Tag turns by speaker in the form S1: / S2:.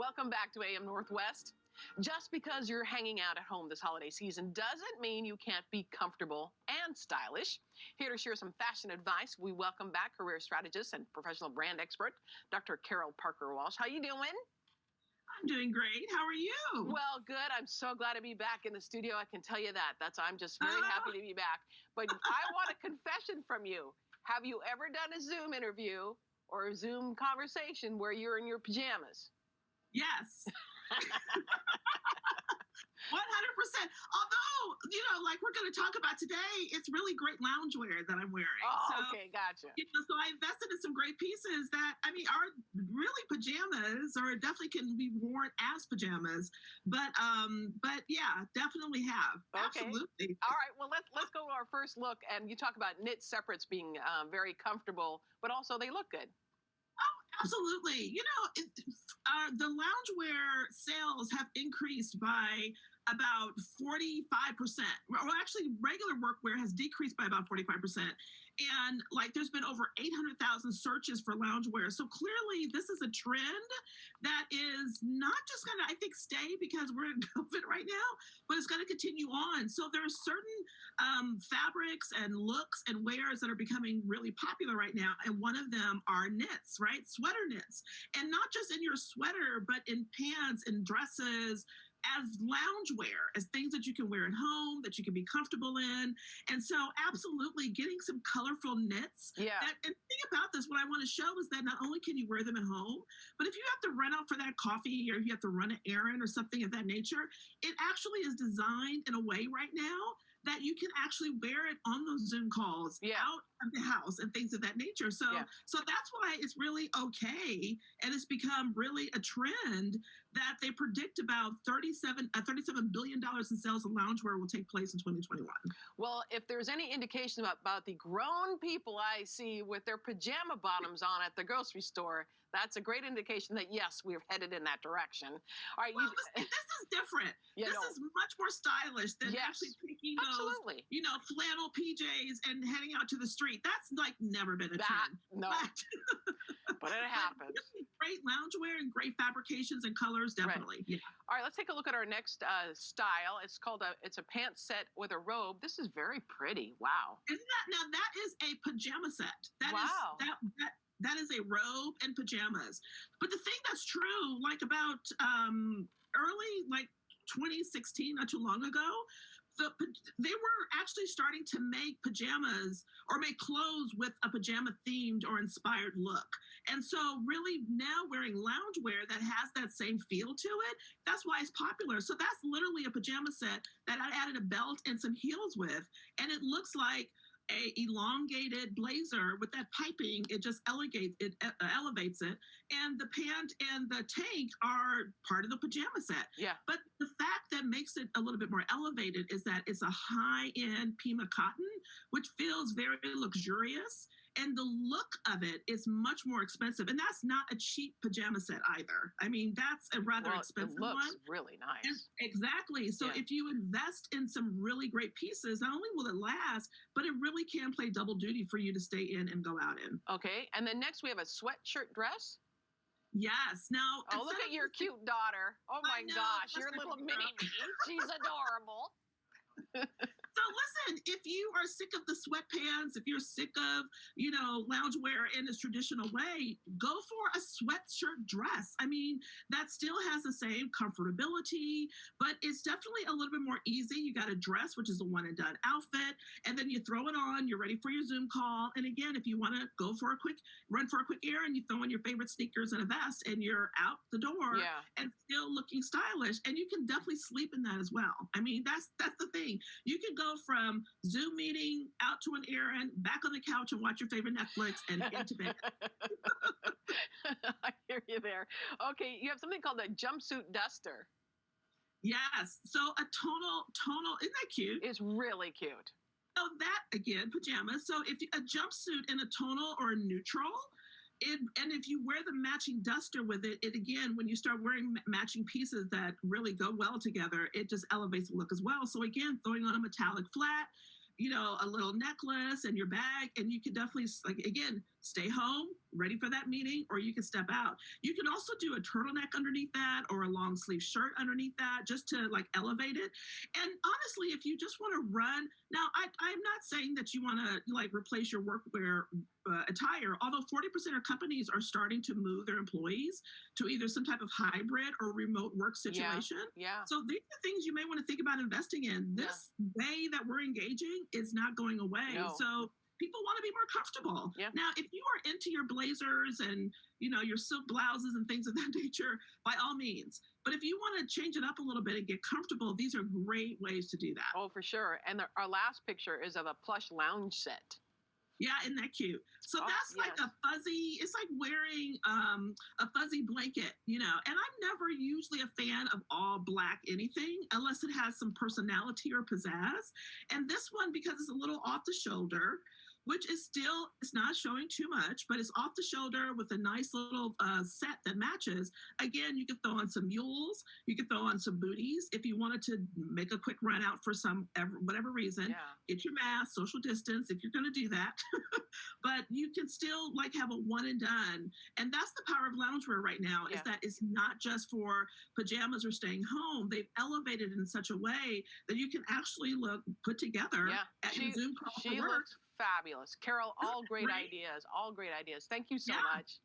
S1: Welcome back to AM Northwest. Just because you're hanging out at home this holiday season doesn't mean you can't be comfortable and stylish. Here to share some fashion advice, we welcome back career strategist and professional brand expert, Dr. Carol Parker Walsh. How you doing?
S2: I'm doing great. How are you?
S1: Well, good. I'm so glad to be back in the studio. I can tell you that. I'm just very happy to be back. But I want a confession from you. Have you ever done a Zoom interview or a Zoom conversation where you're in your pajamas?
S2: Yes. 100%. Although, like we're going to talk about today, it's really great loungewear that I'm wearing.
S1: Oh, okay, gotcha.
S2: So I invested in some great pieces that, are really pajamas, or definitely can be worn as pajamas. But yeah, definitely have.
S1: Okay.
S2: Absolutely.
S1: All right. Well, let's go to our first look. And you talk about knit separates being very comfortable, but also they look good.
S2: Oh, absolutely. The loungewear sales have increased by about 45%. Well, actually, regular workwear has decreased by about 45%. And there's been over 800,000 searches for loungewear. So clearly, this is a trend that is not just going to, I think, stay because we're in COVID right now, but it's going to continue on. So there are certain fabrics and looks and wears that are becoming really popular right now. And one of them are knits, right? Sweater knits. And not just in your sweater, but in pants and dresses, as loungewear, as things that you can wear at home, that you can be comfortable in. And so absolutely getting some colorful knits.
S1: Yeah.
S2: And the thing about this, what I want to show is that not only can you wear them at home, but if you have to run out for that coffee or if you have to run an errand or something of that nature, it actually is designed in a way right now that you can actually wear it on those Zoom calls out of the house and things of that nature. So that's why it's really okay. And it's become really a trend that they predict about $37 billion in sales of loungewear will take place in 2021.
S1: Well, if there's any indication about the grown people I see with their pajama bottoms on at the grocery store, that's a great indication that, yes, we're headed in that direction. All right.
S2: Well, this is different. This is much more stylish than actually taking those, flannel PJs and heading out to the street. That's never been a trend.
S1: No, but it happens.
S2: Really great loungewear and great fabrications and colors, definitely.
S1: Right. Yeah. All right, let's take a look at our next style. It's it's a pants set with a robe. This is very pretty. Wow.
S2: That is a pajama set. That is a robe and pajamas. But the thing that's true, about early 2016, not too long ago, they were actually starting to make pajamas or make clothes with a pajama themed or inspired look. And so really now wearing loungewear that has that same feel to it, that's why it's popular. So that's literally a pajama set that I added a belt and some heels with. And it looks like a elongated blazer with that piping. It just elevates it. And the pant and the tank are part of the pajama set.
S1: Yeah.
S2: But the fact that makes it a little bit more elevated is that it's a high-end Pima cotton, which feels very luxurious. And the look of it is much more expensive. And that's not a cheap pajama set either. I mean, that's a rather expensive one.
S1: It looks really nice.
S2: And exactly. So if you invest in some really great pieces, not only will it last, but it really can play double duty for you to stay in and go out in.
S1: Okay. And then next we have a sweatshirt dress.
S2: Yes. Now,
S1: look at your cute daughter. Oh my gosh, your little mini me. She's adorable.
S2: So listen, if you are sick of the sweatpants, if you're sick of, loungewear in its traditional way, go for a sweatshirt dress. I mean, that still has the same comfortability, but it's definitely a little bit more easy. You got a dress, which is a one and done outfit, and then you throw it on, you're ready for your Zoom call. And again, if you want to run for a quick errand, you throw on your favorite sneakers and a vest and you're out the door and still looking stylish. And you can definitely sleep in that as well. I mean, that's the thing. You can go from Zoom meeting out to an errand, back on the couch and watch your favorite Netflix and into bed.
S1: I hear you there. Okay, you have something called a jumpsuit duster.
S2: Yes. So a tonal, isn't that cute?
S1: It's really cute.
S2: Oh, that again, pajamas. So if a jumpsuit in a tonal or a neutral, and if you wear the matching duster with it again, when you start wearing matching pieces that really go well together, it just elevates the look as well. So again, throwing on a metallic flat, a little necklace and your bag, and you can definitely, again, stay home, ready for that meeting, or you can step out. You can also do a turtleneck underneath that or a long sleeve shirt underneath that just to like elevate it. And honestly, if you just want to run, now I'm not saying that you want to like replace your workwear attire, although 40% of companies are starting to move their employees to either some type of hybrid or remote work situation.
S1: Yeah.
S2: So these are things you may want to think about investing in. This way that we're engaging is not going away.
S1: No.
S2: So people want to be more comfortable.
S1: Yeah.
S2: Now, if you are into your blazers and your silk blouses and things of that nature, by all means. But if you want to change it up a little bit and get comfortable, these are great ways to do that.
S1: Oh, for sure. And our last picture is of a plush lounge set.
S2: Yeah, isn't that cute? So that's like a fuzzy, it's like wearing a fuzzy blanket, and I'm never usually a fan of all black anything unless it has some personality or pizzazz. And this one, because it's a little off the shoulder, which is still, it's not showing too much, but it's off the shoulder with a nice little set that matches. Again, you could throw on some mules, you could throw on some booties. If you wanted to make a quick run out for whatever reason, get your mask, social distance, if you're going to do that. But you can still like have a one and done. And that's the power of loungewear right now, is that it's not just for pajamas or staying home. They've elevated it in such a way that you can actually look put together at your Zoom call for work.
S1: Looks fabulous. Carol, all great ideas. All great ideas. Thank you so much.